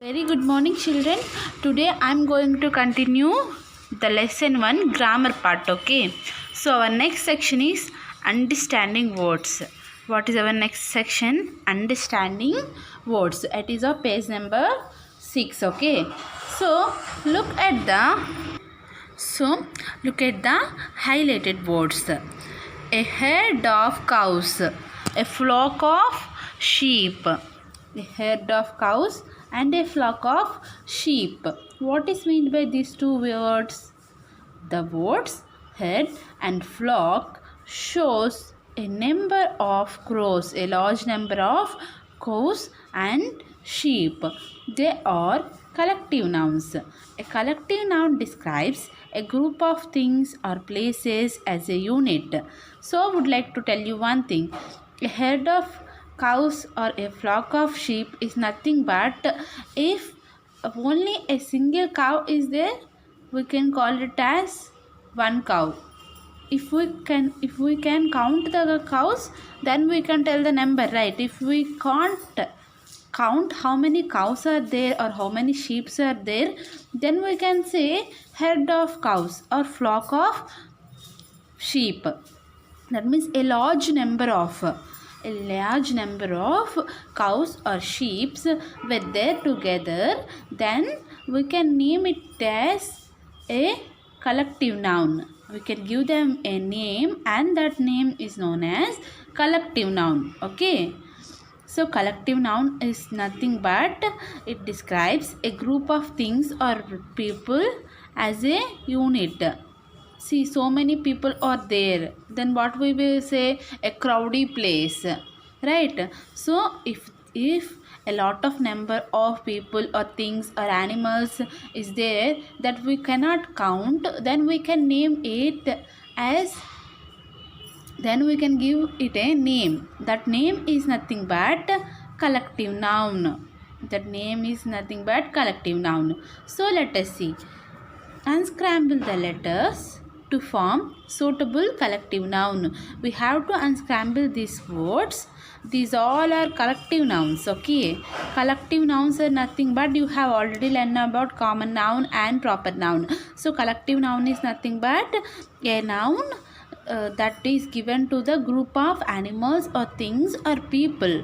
Very good morning, children. Today I am going to continue the lesson 1 grammar part. Okay, so our next section is understanding words. What is our next section? Understanding words. It is of page number 6. Okay, so look at the highlighted words. A herd of cows, a flock of sheep. A herd of cows and a flock of sheep. What is meant by these two words? The words herd and flock shows a number of crows, a large number of cows and sheep. They are collective nouns. A collective noun describes a group of things or places as a unit. So I would like to tell you one thing. A herd of cows or a flock of sheep is nothing but if only a single cow is there, we can call it as one cow. If we can count the cows, then we can tell the number, right? If we can't count how many cows are there or how many sheep are there, then we can say herd of cows or flock of sheep. That means a large number of cows or sheep were there together, then we can name it as a collective noun. We can give them a name and that name is known as collective noun. Okay, so collective noun is nothing but it describes a group of things or people as a unit. See, so many people are there, then what we will say? A crowdy place, right? So if a lot of number of people or things or animals is there that we cannot count, then we can name it as, then we can give it a name. That name is nothing but collective noun. That name is nothing but collective noun. So let us see. Unscramble the letters to form suitable collective noun. We have to unscramble these words. These all are collective nouns. Okay, collective nouns are nothing but, you have already learned about common noun and proper noun. So collective noun is nothing but a noun that is given to the group of animals or things or people.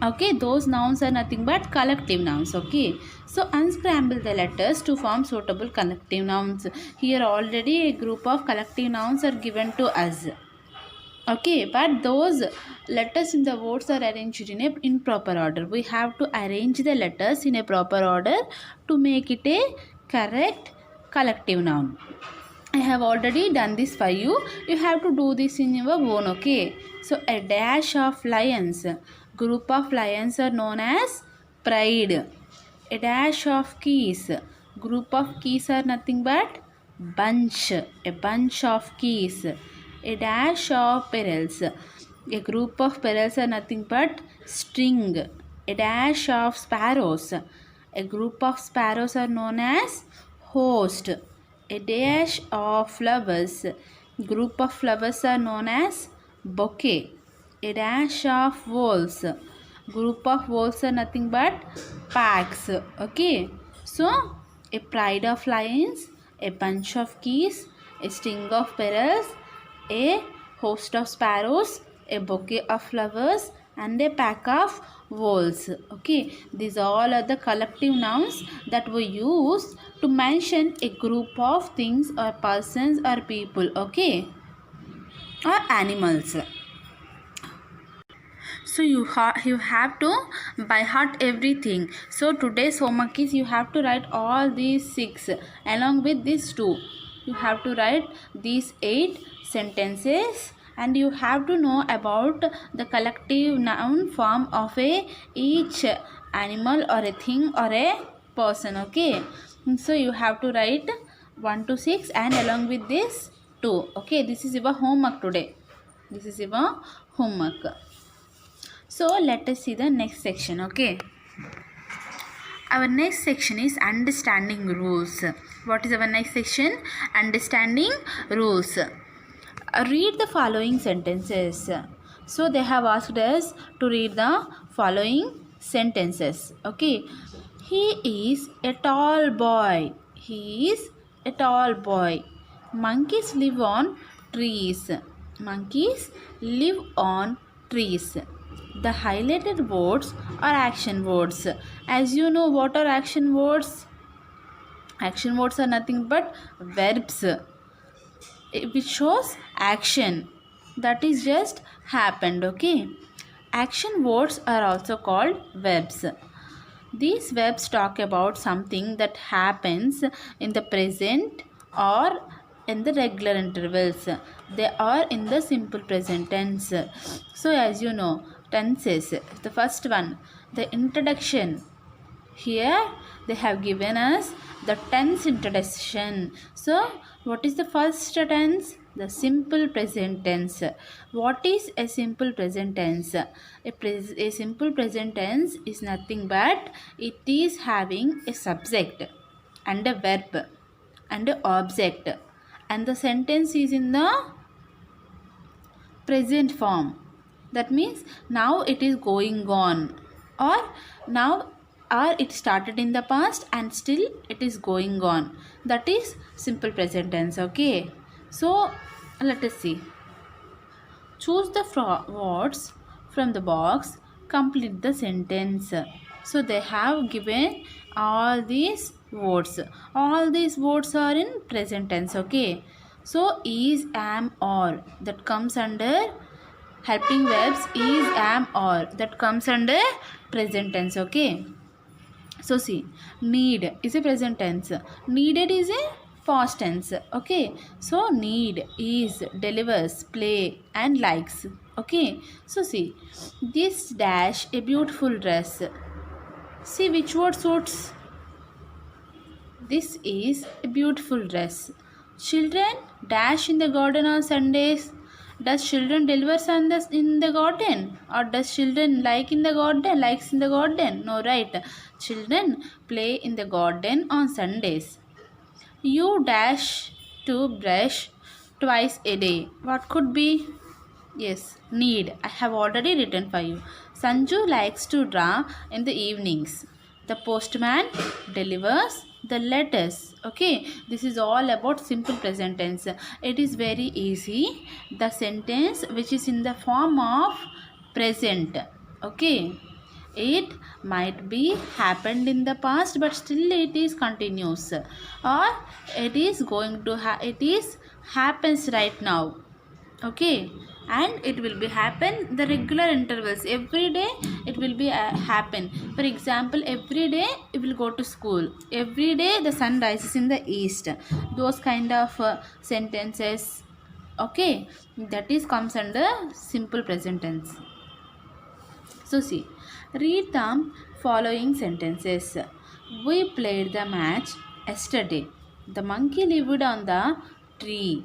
Okay, those nouns are nothing but collective nouns. Okay, so unscramble the letters to form suitable collective nouns. Here already a group of collective nouns are given to us. Okay, but those letters in the words are arranged in a improper order. We have to arrange the letters in a proper order to make it a correct collective noun. I have already done this for you. You have to do this in your own. Okay, so a dash of lions. Group of lions are known as pride. A dash of keys. Group of keys are nothing but bunch. A bunch of keys. A dash of parrots. A group of parrots are nothing but string. A dash of sparrows. A group of sparrows are known as host. A dash of flowers. Group of flowers are known as bouquet. A dash of wolves. Group of wolves are nothing but packs. Okay, so a pride of lions, a bunch of keys, a string of parrots, a host of sparrows, a bouquet of flowers, and a pack of wolves. Okay, these all are the collective nouns that we use to mention a group of things or persons or people. Okay, or animals. So you have to by heart everything. So today's homework is you have to write all these 6 along with these 2. You have to write these 8 sentences and you have to know about the collective noun form of each animal or a thing or a person. Okay, so you have to write 1 to 6 and along with this 2. Okay, this is your homework today. This is your homework. So let us see the next section. Okay, our next section is understanding rules. What is our next section? Understanding rules. Read the following sentences. So they have asked us to read the following sentences. Okay, He is a tall boy. He is a tall boy. Monkeys live on trees. Monkeys live on trees. The highlighted words are action words. As you know, what are action words? Action words are nothing but verbs which shows action that is just happened. Okay, action words are also called verbs. These verbs talk about something that happens in the present or in the regular intervals. They are in the simple present tense. So as you know, tenses, the first one, the introduction. Here they have given us the tense introduction. So what is the first tense? The simple present tense. What is a simple present tense? A simple present tense is nothing but it is having a subject and a verb and an object, and the sentence is in the present form. That means now it is going on, or now, or it started in the past and still it is going on. That is simple present tense. Okay, so let us see. Choose the words from the box, complete the sentence. So they have given all these words. All these words are in present tense. Okay, so is, am, or, that comes under helping verbs. Is, am, or, that comes under present tense. Okay, so see, need is a present tense. Needed is a past tense. Okay, so need, is, delivers, play and likes. Okay, so see, this dash a beautiful dress. See which word suits. This is a beautiful dress. Children dash in the garden on Sundays. Does children delivers on in the garden, or does children likes in the garden? No, right. Children play in the garden on Sundays. You dash to brush twice a day. What could be? Yes, need. I have already written for you. Sanju likes to draw in the evenings. The postman delivers the letters. Okay, this is all about simple present tense. It is very easy. The sentence which is in the form of present. Okay, it might be happened in the past, but still it is continuous, or it is going to it is happens right now. Okay, and it will be happen the regular intervals. Every day it will be happen. For example, every day you will go to school. Every day the sun rises in the east. Those kind of sentences. Okay, that is comes under simple present tense. So see, read the following sentences. We played the match yesterday. The monkey lived on the tree.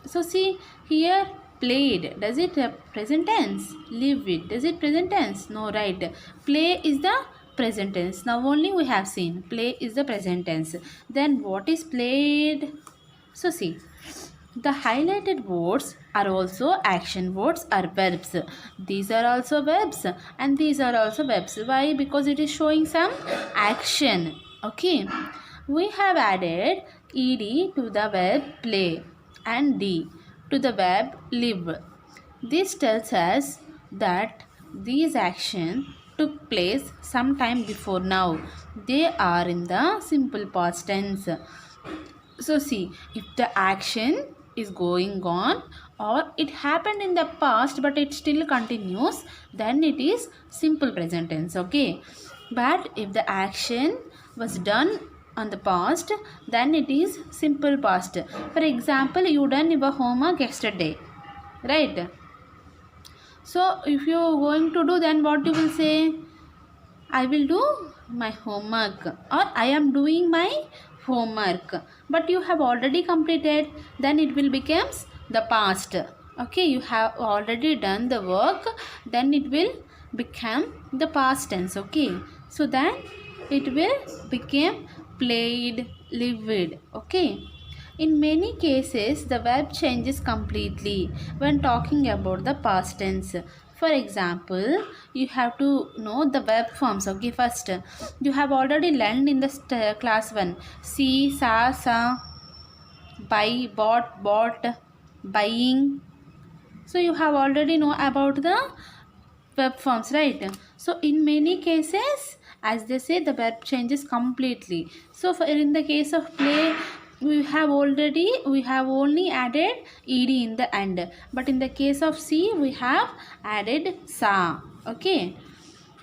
So see here, played, does it present tense? Live it, does it present tense? No, right. Play is the present tense. Now only we have seen play is the present tense. Then what is played? So see, the highlighted words are also action words or verbs. These are also verbs and these are also verbs. Why? Because it is showing some action. Okay. We have added ed to the verb play and d to the verb live. This tells us that these actions took place sometime before now. They are in the simple past tense. So see, if the action is going on or it happened in the past but it still continues, then it is simple present tense. Okay, but if the action was done on the past, then it is simple past. For example, you done your homework yesterday, right? So if you are going to do, then what you will say? I will do my homework, or I am doing my homework. But you have already completed, then it will becomes the past. Okay, you have already done the work, then it will become the past tense. Okay, so then it will become played, lived. Okay, in many cases the verb changes completely when talking about the past tense. For example, you have to know the verb forms. Okay, first you have already learned in the class 1. See, sa, buy, bought, buying. So you have already know about the verb forms, right? So in many cases, as they say, the verb changes completely. So for in the case of play, we have only added ed in the end, but in the case of see, we have added saw. Okay.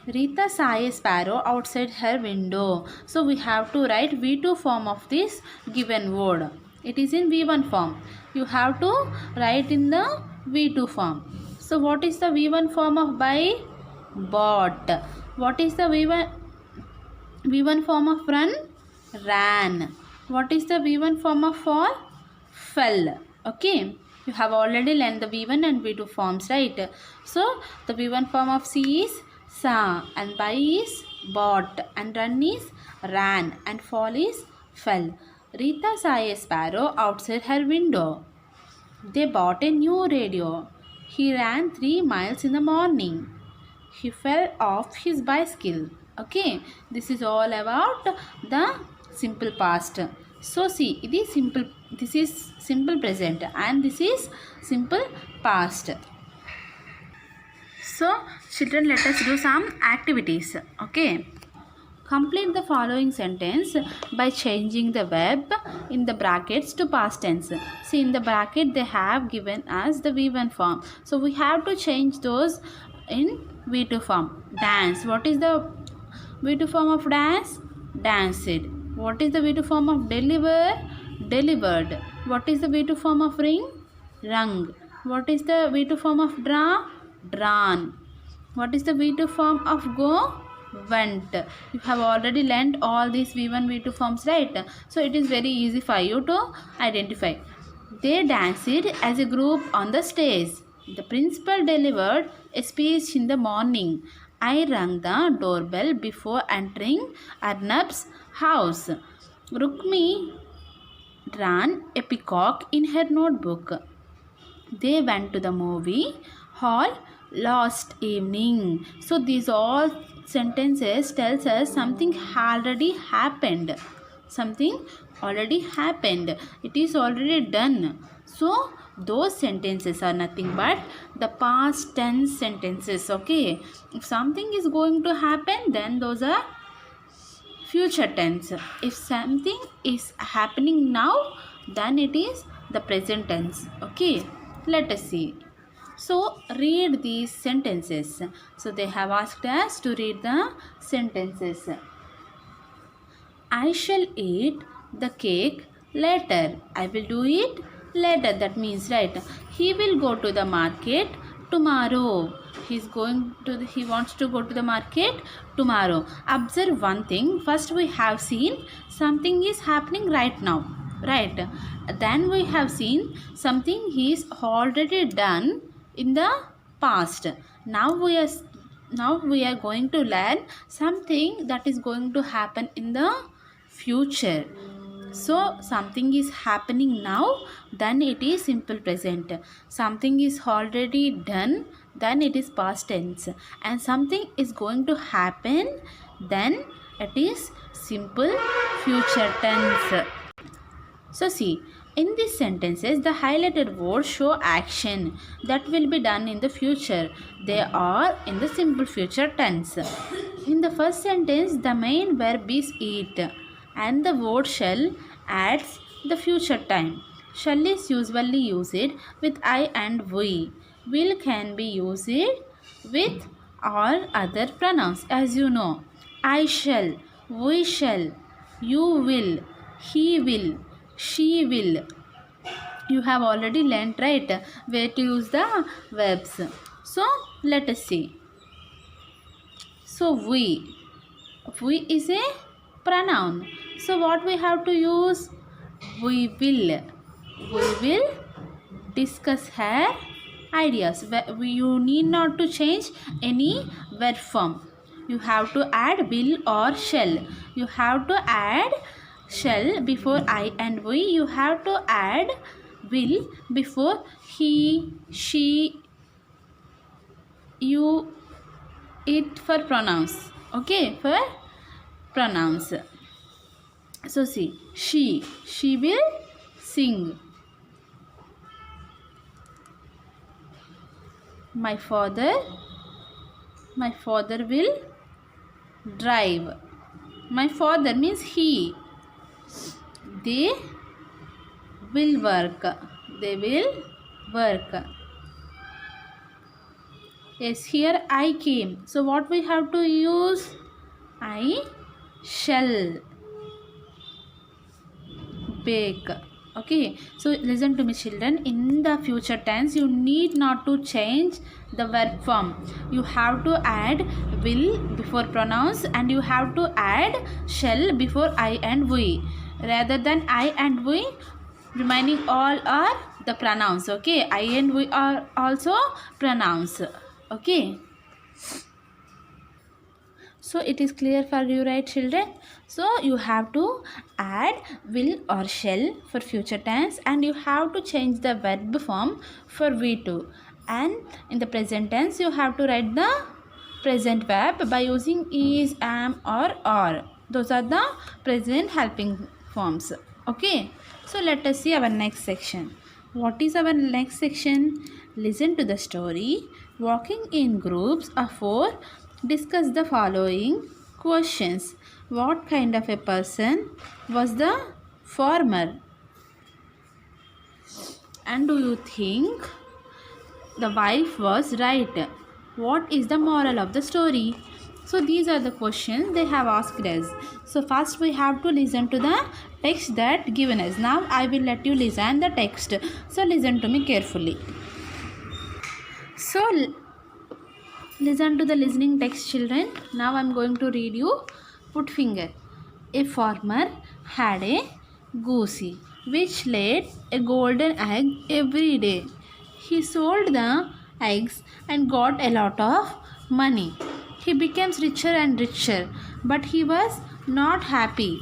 Rita saw a sparrow outside her window. So we have to write V2 form of this given word. It is in V1 form. You have to write in the V2 form. So what is the V1 form of buy? Bought. What is the V1 form of run? Ran. What is the V1 form of fall? Fell. Okay. You have already learned the V1 and V2 forms, right? So the V1 form of see is saw, and buy is bought, and run is ran, and fall is fell. Rita saw a sparrow outside her window. They bought a new radio. He ran 3 miles in the morning. He fell off his bicycle. Okay, this is all about the simple past. So see, this is simple present and this is simple past. So children, let us do some activities. Okay. Complete the following sentence by changing the verb in the brackets to past tense. See, in the bracket they have given us the V1 form. So we have to change those in V2 form. Dance. What is the V2 form of dance? Danced. What is the V2 form of deliver? Delivered. What is the V2 form of ring? Rung. What is the V2 form of draw? Drawn. What is the V2 form of go? Went. You have already learnt all these V1, V2 forms, right? So it is very easy for you to identify. They danced as a group on the stage. The principal delivered a speech in the morning. I rang the doorbell before entering Arnab's house. Rukmi ran a peacock in her notebook. They went to the movie hall last evening. So these all sentences tells us something already happened. Something already happened. It is already done. So those sentences are nothing but the past tense sentences. Okay. If something is going to happen, then those are future tense. If something is happening now, then it is the present tense. Okay. Let us see. So read these sentences. So they have asked us to read the sentences. I shall eat the cake later. I will do it later. That means, right, he will go to the market tomorrow. He wants to go to the market tomorrow. Observe one thing. First we have seen something is happening right now. Right. Then we have seen something he is already done in the past. Now we are going to learn something that is going to happen in the future. So something is happening now, then it is simple present. Something is already done, then it is past tense. And something is going to happen, then it is simple future tense. So see, in these sentences, the highlighted words show action that will be done in the future. They are in the simple future tense. In the first sentence, the main verb is eat and the word shall adds the future time. Shall is usually used with I and we. Will can be used with all other pronouns, as you know. I shall, we shall, you will, he will, she will. You have already learnt, right, where to use the verbs. So let us see. So we is a pronoun. So what we have to use? We will discuss her ideas. You need not to change any verb form. You have to add will or shall. You have to add shall before I and we. You have to add will before he, she, you it for pronouns. Okay, for pronouns. So see, she will sing. My father will drive. My father means he. They will work. They will work. Yes, here I came. So what we have to use? I shall bake. Okay, so listen to me, children. In the future tense, you need not to change the verb form. You have to add will before pronouns, and you have to add shall before I and we. Rather than I and we, remaining all are the pronouns. Okay, I and we are also pronouns. Okay. So it is clear for you, right, children? So you have to add will or shall for future tense, and you have to change the verb form for V2. And in the present tense, you have to write the present verb by using is, am, or are. Those are the present helping forms. Okay. So let us see our next section. What is our next section? Listen to the story. Walking in groups of 4. Discuss the following questions. What kind of a person was the farmer? And do you think the wife was right? What is the moral of the story? So these are the questions they have asked us. So first we have to listen to the text that given us. Now I will let you listen the text. So listen to me carefully. So listen to the listening text, children. Now I am going to read you. Put finger. A farmer had a goosey which laid a golden egg every day. He sold the eggs and got a lot of money. He became richer and richer, but he was not happy.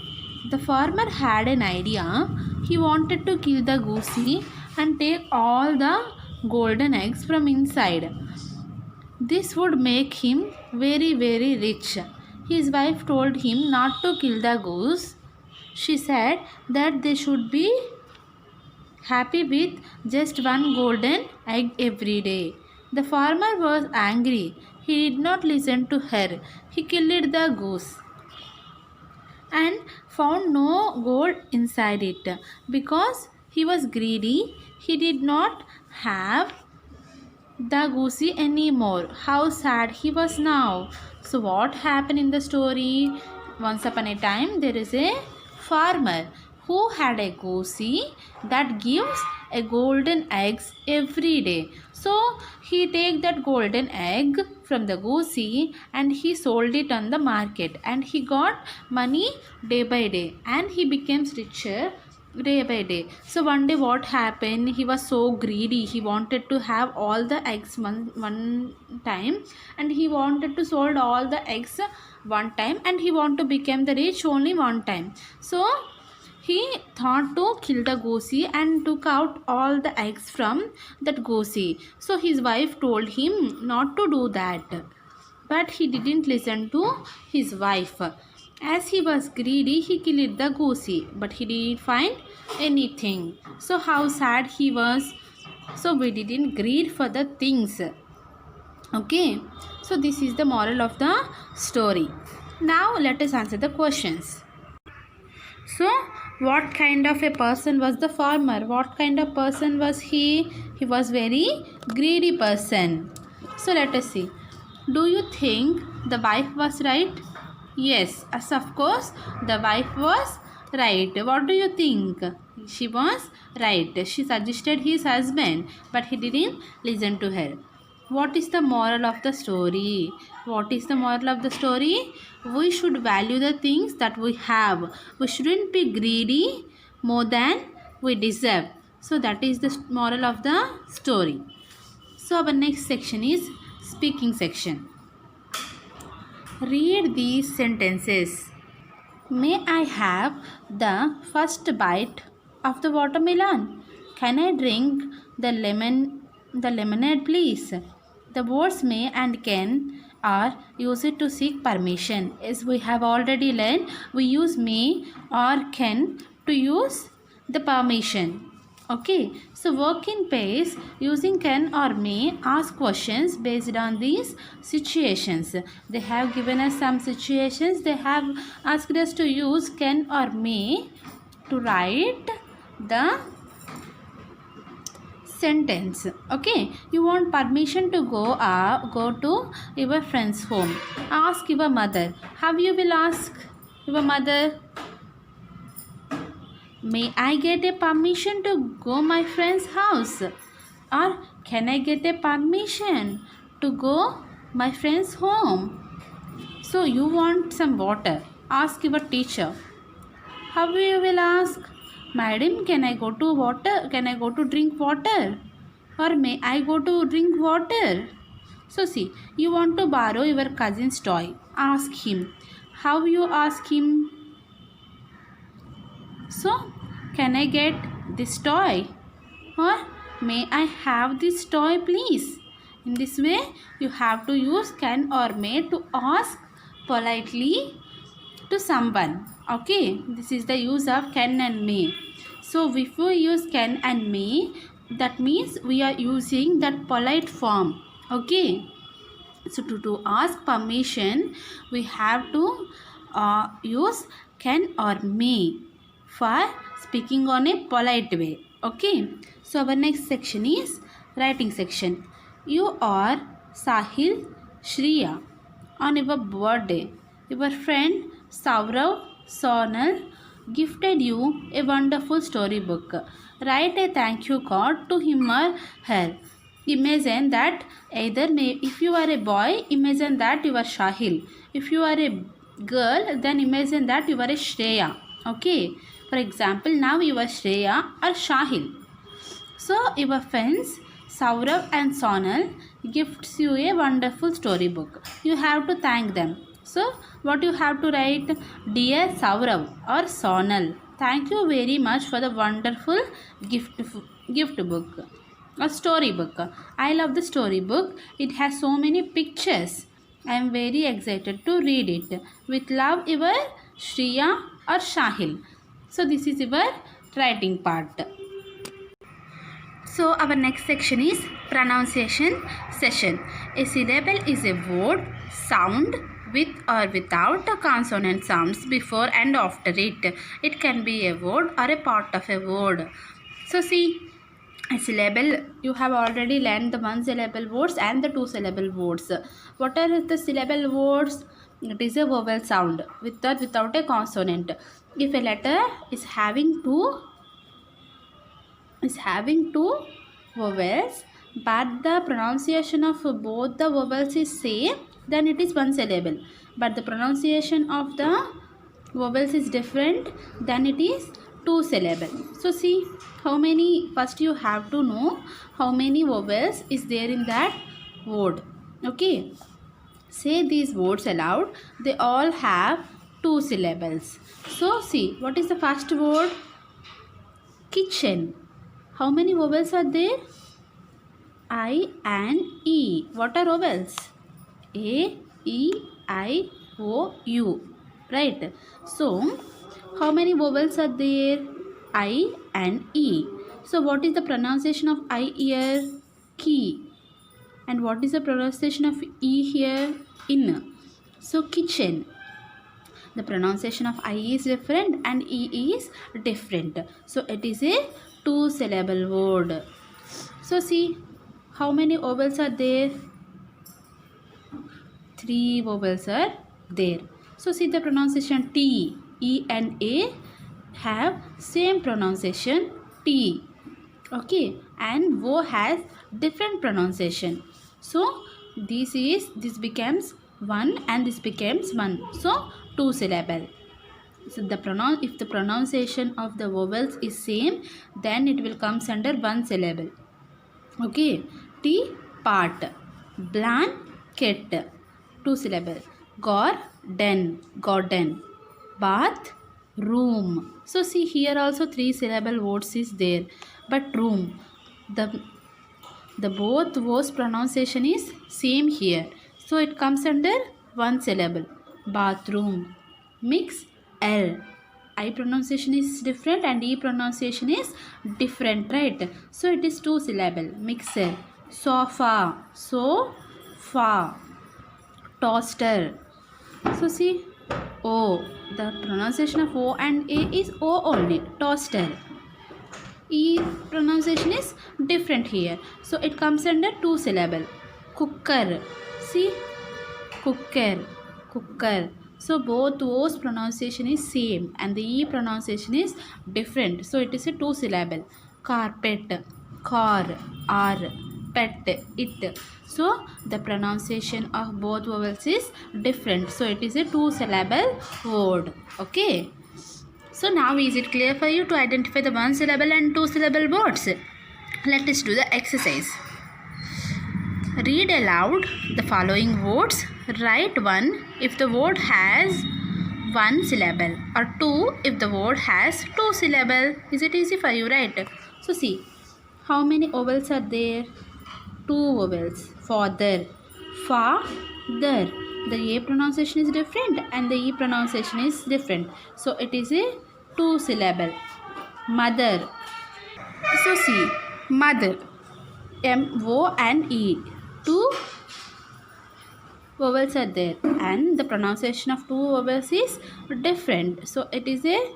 The farmer had an idea. He wanted to kill the goosey and take all the golden eggs from inside. This would make him very, very rich. His wife told him not to kill the goose. She said that they should be happy with just one golden egg every day. The farmer was angry. He did not listen to her. He killed the goose and found no gold inside it. Because he was greedy, he did not have the goosey anymore. How sad he was now. So what happened in the story? Once upon a time there is a farmer who had a goosey that gives a golden eggs every day. So he take that golden egg from the goosey and he sold it on the market, and he got money day by day, and he becomes richer day by day. So one day what happened, he was so greedy. He wanted to have all the eggs one time, and he wanted to sold all the eggs one time, and he want to become the rich only one time. So he thought to kill the goosey and took out all the eggs from that goosey. So his wife told him not to do that, but he didn't listen to his wife. As he was greedy, he killed the goosey, but he didn't find anything. So how sad he was. So we didn't greed for the things. Okay. So this is the moral of the story. Now let us answer the questions. So what kind of a person was the farmer? What kind of person was he? He was very greedy person. So let us see. Do you think the wife was right? Yes, as of course, the wife was right. What do you think? She was right. She suggested his husband, but he didn't listen to her. What is the moral of the story? What is the moral of the story? We should value the things that we have. We shouldn't be greedy more than we deserve. So that is the moral of the story. So our next section is speaking section. Read these sentences. May I have the first bite of the watermelon? Can I drink the lemonade, please? The words may and can are used to seek permission. As we have already learned, we use may or can to use the permission. Okay, so work in pairs using can or may ask questions based on these situations. They have given us some situations. They have asked us to use can or may to write the sentence. Okay, you want permission to go to your friend's home. Ask your mother. How you will ask your mother? May I get a permission to go my friend's house? Or can I get a permission to go my friend's home? So you want some water. Ask your teacher. How you will ask? Madam, can I go to water? Can I go to drink water? Or may I go to drink water? So see, you want to borrow your cousin's toy. Ask him. How you ask him? So, can I get this toy? Or may I have this toy please? In this way, you have to use can or may to ask politely to someone. Okay, this is the use of can and may. So, if we use can and may, that means we are using that polite form. Okay. So, to ask permission, we have to use can or may for speaking on a polite way. Okay. So, our next section is writing section. You are Sahil Shriya. On your birthday, your friend Saurav Sonal gifted you a wonderful storybook. Write a thank you card to him or her. Imagine that if you are a boy, imagine that you are Shahil. If you are a girl, then imagine that you are a Shreya. Okay. For example, now you are Shreya or Shahil. So your friends Saurav and Sonal gifts you a wonderful storybook. You have to thank them. So what you have to write? Dear Saurav or Sonal, thank you very much for the wonderful gift book. A storybook. I love the storybook. It has so many pictures. I am very excited to read it. With love, your Shriya or Shahil. So this is your writing part. So our next section is pronunciation session. A syllable is a word, sound with or without a consonant sounds before and after it. It can be a word or a part of a word. So see, a syllable, you have already learned the one syllable words and the two syllable words. What are the syllable words? It is a vowel sound with or without a consonant. If a letter is having two vowels, but the pronunciation of both the vowels is same, then it is one syllable. But the pronunciation of the vowels is different, then it is two syllable. So see how many, first you have to know how many vowels is there in that word. Okay, say these words aloud. They all have two syllables. So see, what is the first word? Kitchen. How many vowels are there? I and E. What are vowels? A, E, I, O, U. Right. So, how many vowels are there? I and E. So, what is the pronunciation of I here? Key. And what is the pronunciation of E here? In. So, kitchen. The pronunciation of I is different and E is different. So, it is a two syllable word. So, see how many vowels are there? Three vowels are there. So, see the pronunciation T, E and A have same pronunciation T. Okay, and O has different pronunciation. So, this becomes one and this becomes one. So, two syllable. So, if the pronunciation of the vowels is same, then it will comes under one syllable. Okay, T, part. Blanket, two syllable. Garden. Bath, room. So see here also three syllable words is there, but room, the The both words pronunciation is same here. So it comes under one syllable. Bathroom. Mix L. I pronunciation is different and E pronunciation is different, right? So it is two syllable. Mixer. Sofa. So-fa. Toaster. So see, O. The pronunciation of O and A is O only. Toaster. E pronunciation is different here. So it comes under two syllable. Cooker. See, cooker. Cooker. So both those pronunciation is same and the E pronunciation is different. So it is a two syllable. Carpet. Car. R. Pet. It. So the pronunciation of both vowels is different. So it is a two syllable word. Okay. So now is it clear for you to identify the one syllable and two syllable words? Let us do the exercise. Read aloud the following words. Write one if the word has one syllable or two if the word has two syllable. Is it easy for you, right? So see, how many vowels are there? Two vowels. Father. Father. The A pronunciation is different and the E pronunciation is different. So it is a two syllable. Mother. So see, mother. M-O and E. Two vowels are there and the pronunciation of two vowels is different. So it is a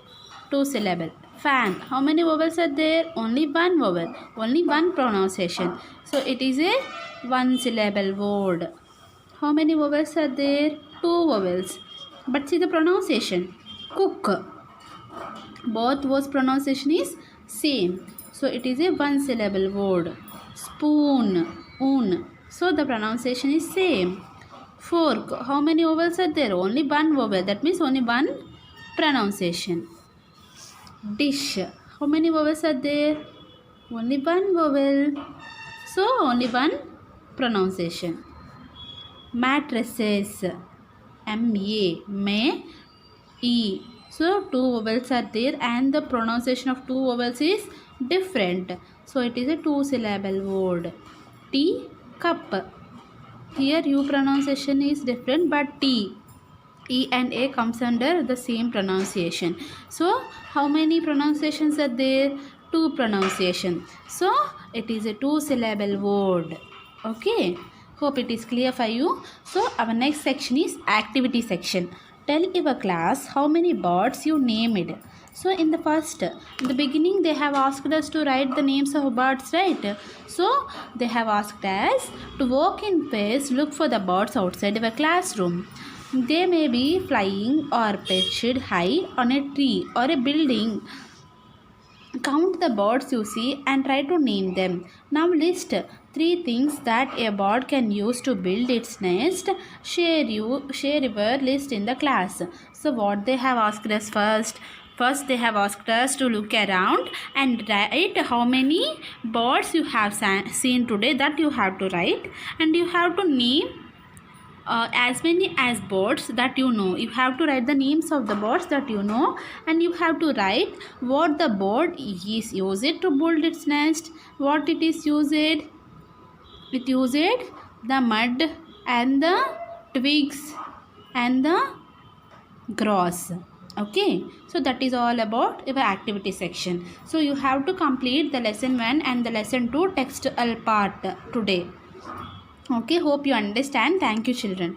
two syllable. Fan. How many vowels are there? Only one vowel. Only one pronunciation. So it is a one syllable word. How many vowels are there? Two vowels. But see the pronunciation. Cook. Both words pronunciation is same. So it is a one syllable word. Spoon. Un. So the pronunciation is same. Fork. How many vowels are there? Only one vowel. That means only one pronunciation. Dish. How many vowels are there? Only one vowel. So only one pronunciation. Mattresses. M-A. Me. E. So two vowels are there and the pronunciation of two vowels is different. So it is a two syllable word. Tea cup. Here U pronunciation is different but T, E and A comes under the same pronunciation. So how many pronunciations are there? Two pronunciation. So it is a two syllable word. Okay. Hope it is clear for you. So our next section is activity section. Tell your class how many birds you named. So in the beginning they have asked us to write the names of birds, right? So they have asked us to walk in pairs, look for the birds outside our classroom. They may be flying or perched high on a tree or a building. Count the birds you see and try to name them. Now list three things that a bird can use to build its nest. Share your list in the class. So what they have asked us first? First they have asked us to look around and write how many birds you have seen today. That you have to write and you have to name as many as birds that you know. You have to write the names of the birds that you know and you have to write what the bird is used to build its nest, what it is used. It used the mud and the twigs and the grass. Okay, so that is all about your activity section. So you have to complete the lesson 1 and the lesson 2 textual part today. Okay, hope you understand. Thank you, children.